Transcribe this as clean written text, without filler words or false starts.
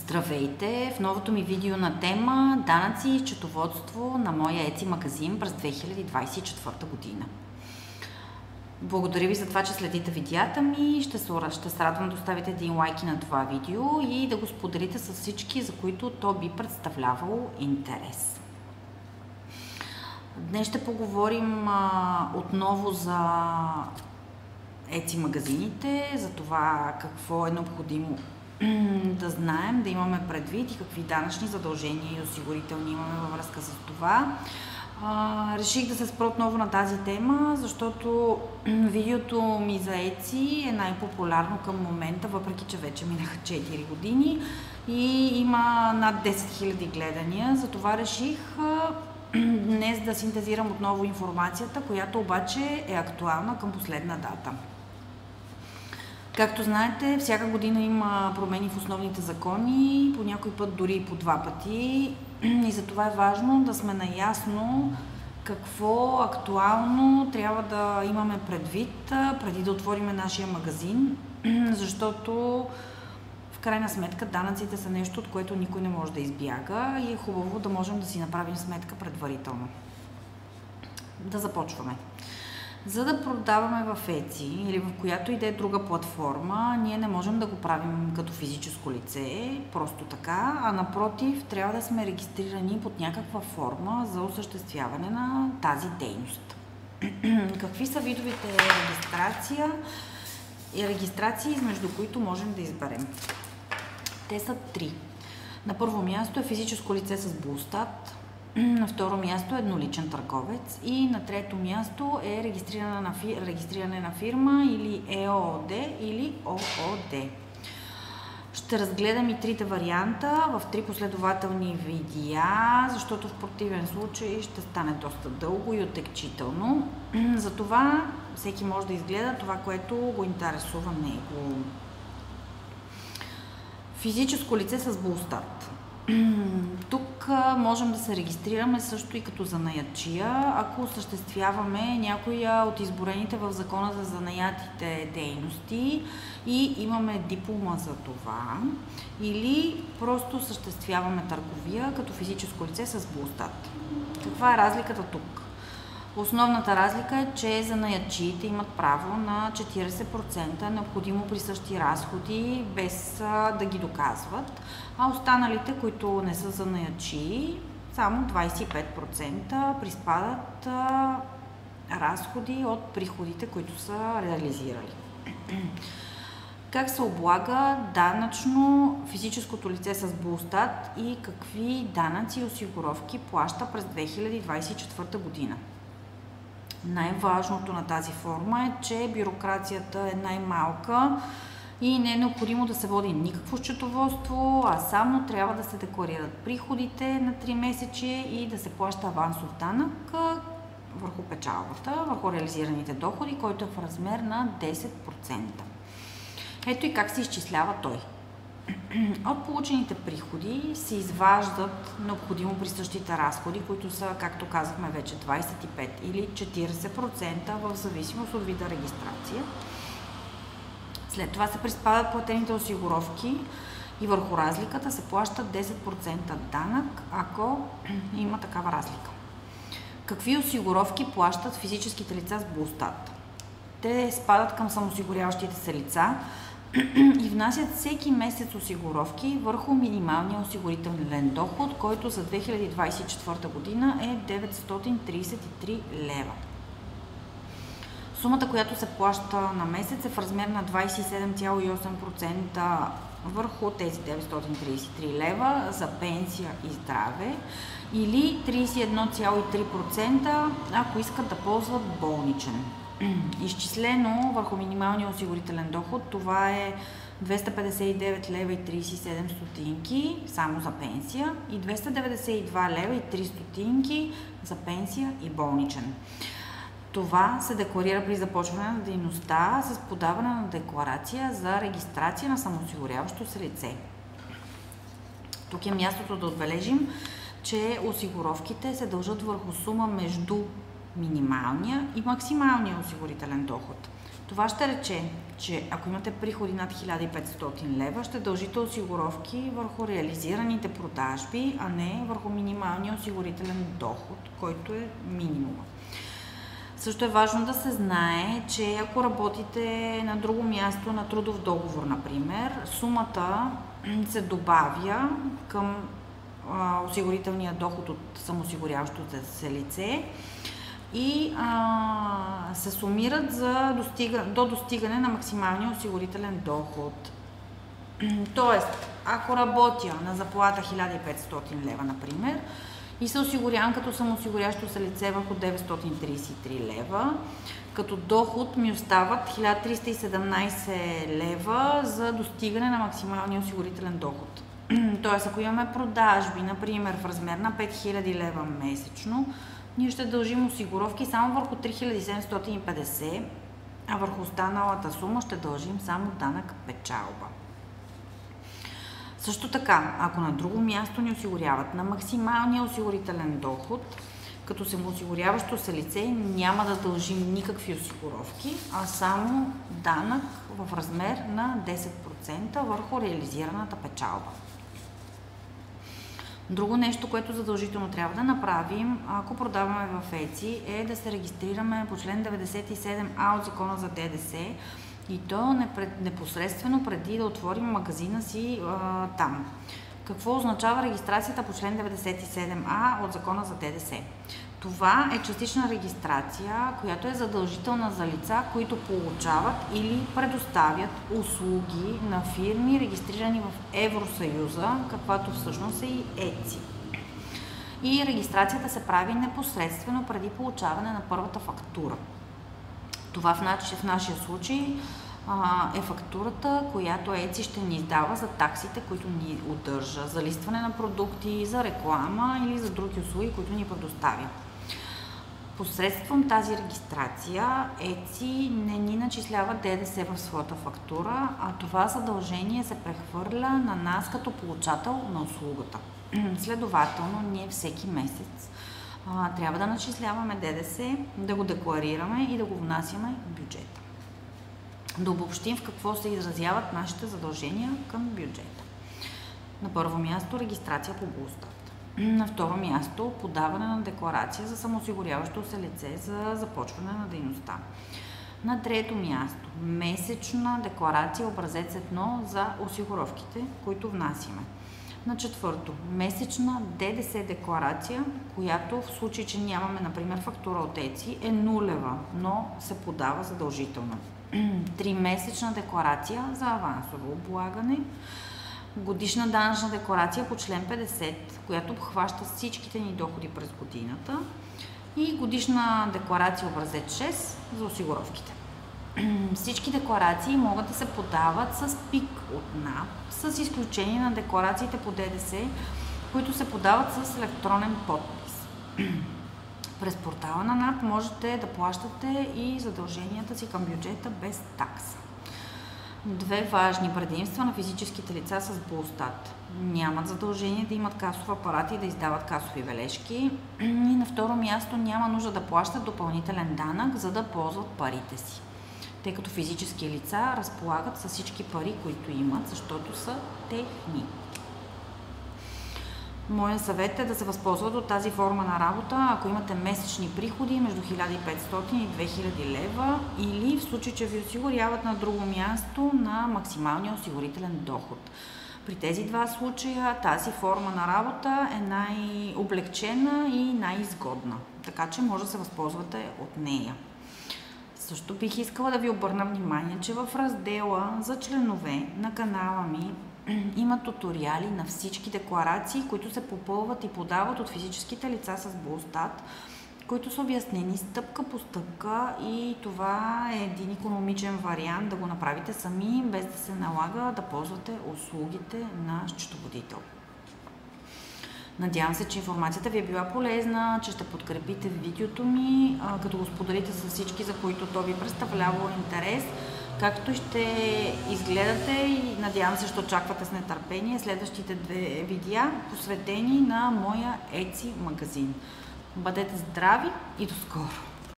Здравейте! В новото ми видео на тема данъци и счетоводство на моя Etsy магазин през 2024 година. Благодаря ви за това, че следите видеята ми. Ще се радвам да оставите един лайк на това видео и да го споделите с всички, за които то би представлявало интерес. Днес ще поговорим отново за Etsy магазините, за това какво е необходимо да знаем, да имаме предвид и какви данъчни задължения и осигурителни имаме във връзка с това. Реших да се спра отново на тази тема, защото видеото ми за Etsy е най-популярно към момента, въпреки че вече минаха 4 години и има над 10 000 гледания. Затова реших днес да синтезирам отново информацията, която обаче е актуална към последна дата. Както знаете, всяка година има промени в основните закони, по някой път дори и по 2 пъти, и затова е важно да сме наясно какво актуално трябва да имаме предвид, преди да отворим нашия магазин, защото в крайна сметка данъците са нещо, от което никой не може да избяга и е хубаво да можем да си направим сметка предварително. Да започваме. За да продаваме в Etsy или в която и да е друга платформа, ние не можем да го правим като физическо лице, просто така, а напротив, трябва да сме регистрирани под някаква форма за осъществяване на тази дейност. Какви са видовите регистрации, между които можем да изберем? Те са 3. На първо място е физическо лице с БУЛСТАТ, на второ място е едноличен търговец и на трето място е регистриране на фирма или ЕООД или ООД. Ще разгледам и трите варианта в 3 последователни видеа, защото в противен случай ще стане доста дълго и отекчително. Затова всеки може да изгледа това, което го интересува него. Физическо лице с БУЛСТАТ. Тук можем да се регистрираме също и като занаятчия, ако осъществяваме някоя от изборените в Закона за занаятите дейности и имаме диплома за това, или просто осъществяваме търговия като физическо лице с БУЛСТАТ. Каква е разликата тук? Основната разлика е, че занаятчиите имат право на 40% необходимо присъщи разходи, без да ги доказват, а останалите, които не са занаятчии, само 25% приспадат разходи от приходите, които са реализирали. Как се облага данъчно физическото лице с БУЛСТАТ и какви данъци и осигуровки плаща през 2024 година? Най-важното на тази форма е, че бюрокрацията е най-малка и не е необходимо да се води никакво счетоводство, а само трябва да се декларират приходите на 3 месече и да се плаща авансов данък върху печалбата, върху реализираните доходи, който е в размер на 10%. Ето и как се изчислява той. От получените приходи се изваждат необходимо присъщите разходи, които са, както казахме вече, 25 или 40% в зависимост от вида регистрация. След това се приспадат платените осигуровки и върху разликата се плаща 10% данък, ако има такава разлика. Какви осигуровки плащат физическите лица с БУЛСТАТ? Те спадат към самоосигуряващите се лица и внасят всеки месец осигуровки върху минималния осигурителен доход, който за 2024 година е 933 лева. Сумата, която се плаща на месец, е в размер на 27,8% върху тези 933 лева за пенсия и здраве или 31,3% ако искат да ползват болничен. Изчислено върху минималния осигурителен доход, това е 259 лева и 37 стотинки само за пенсия и 292 лева и 3 стотинки за пенсия и болничен. Това се декларира при започване на дейността с подаване на декларация за регистрация на самоосигуряващо се лице. Тук е мястото да отбележим, че осигуровките се дължат върху сума между минималния и максималния осигурителен доход. Това ще рече, че ако имате приходи над 1500 лева, ще дължите осигуровки върху реализираните продажби, а не върху минималния осигурителен доход, който е минимума. Също е важно да се знае, че ако работите на друго място на трудов договор, например, сумата се добавя към осигурителния доход от самоосигуряващото се лице и се сумират до достигане на максималния осигурителен доход. Тоест, ако работя на заплата 1500 лева, например, и се осигурявам като самоосигуряващо се лице върху 933 лева, като доход ми остават 1317 лева за достигане на максималния осигурителен доход. Тоест, ако имаме продажби, например, в размер на 5000 лева месечно, ние ще дължим осигуровки само върху 3750, а върху останалата сума ще дължим само данък печалба. Също така, ако на друго място ни осигуряват на максималния осигурителен доход, като самоосигуряващо се лице няма да дължим никакви осигуровки, а само данък в размер на 10% върху реализираната печалба. Друго нещо, което задължително трябва да направим, ако продаваме в ЕЦИ, е да се регистрираме по член 97А от Закона за ДДС, и то непосредствено преди да отворим магазина си там. Какво означава регистрацията по член 97А от Закона за ДДС? Това е частична регистрация, която е задължителна за лица, които получават или предоставят услуги на фирми, регистрирани в Евросъюза, каквато всъщност е и ЕЦИ. И регистрацията се прави непосредствено преди получаване на първата фактура. Това в нашия случай е фактурата, която ЕЦИ ще ни издава за таксите, които ни удържа, за листване на продукти, за реклама или за други услуги, които ни предоставя. Посредством тази регистрация ЕЦИ не ни начислява ДДС в своята фактура, а това задължение се прехвърля на нас като получател на услугата. Следователно, ние всеки месец трябва да начисляваме ДДС, да го декларираме и да го внасяме в бюджета. Да обобщим в какво се изразяват нашите задължения към бюджета. На първо място регистрация по БУЛСТАТ. На второ място подаване на декларация за самоосигуряващо се лице за започване на дейността. На трето място месечна декларация образец 1 за осигуровките, които внасяме. На четвърто, месечна ДДС декларация, която в случай, че нямаме, например, фактура от ЕЦИ, е нулева, но се подава задължително. 3-месечна декларация за авансово облагане, годишна данъчна декларация по член 50, която обхваща всичките ни доходи през годината, и годишна декларация образец 6 за осигуровките. Всички декларации могат да се подават с ПИК от НАП, с изключение на декларациите по ДДС, които се подават с електронен подпис. През портала на НАП можете да плащате и задълженията си към бюджета без такса. Две важни предимства на физическите лица с БУЛСТАТ. Нямат задължение да имат касов апарат и да издават касови бележки. И на второ място няма нужда да плащат допълнителен данък, за да ползват парите си, тъй като физически лица разполагат с всички пари, които имат, защото са техни. Моя съвет е да се възползват от тази форма на работа, ако имате месечни приходи между 1500 и 2000 лева или в случай, че ви осигуряват на друго място на максималния осигурителен доход. При тези два случая тази форма на работа е най-облегчена и най-изгодна, така че може да се възползвате от нея. Също бих искала да ви обърна внимание, че в раздела за членове на канала ми има туториали на всички декларации, които се попълват и подават от физическите лица с БУЛСТАТ, които са обяснени стъпка по стъпка, и това е един икономичен вариант да го направите сами, без да се налага да ползвате услугите на счетоводител. Надявам се, че информацията ви е била полезна, че ще подкрепите видеото ми, като го споделите с всички, за които то ви представлява интерес, както ще изгледате и надявам се, ще очаквате с нетърпение следващите две видеа, посветени на моя ЕЦИ магазин. Бъдете здрави и до скоро!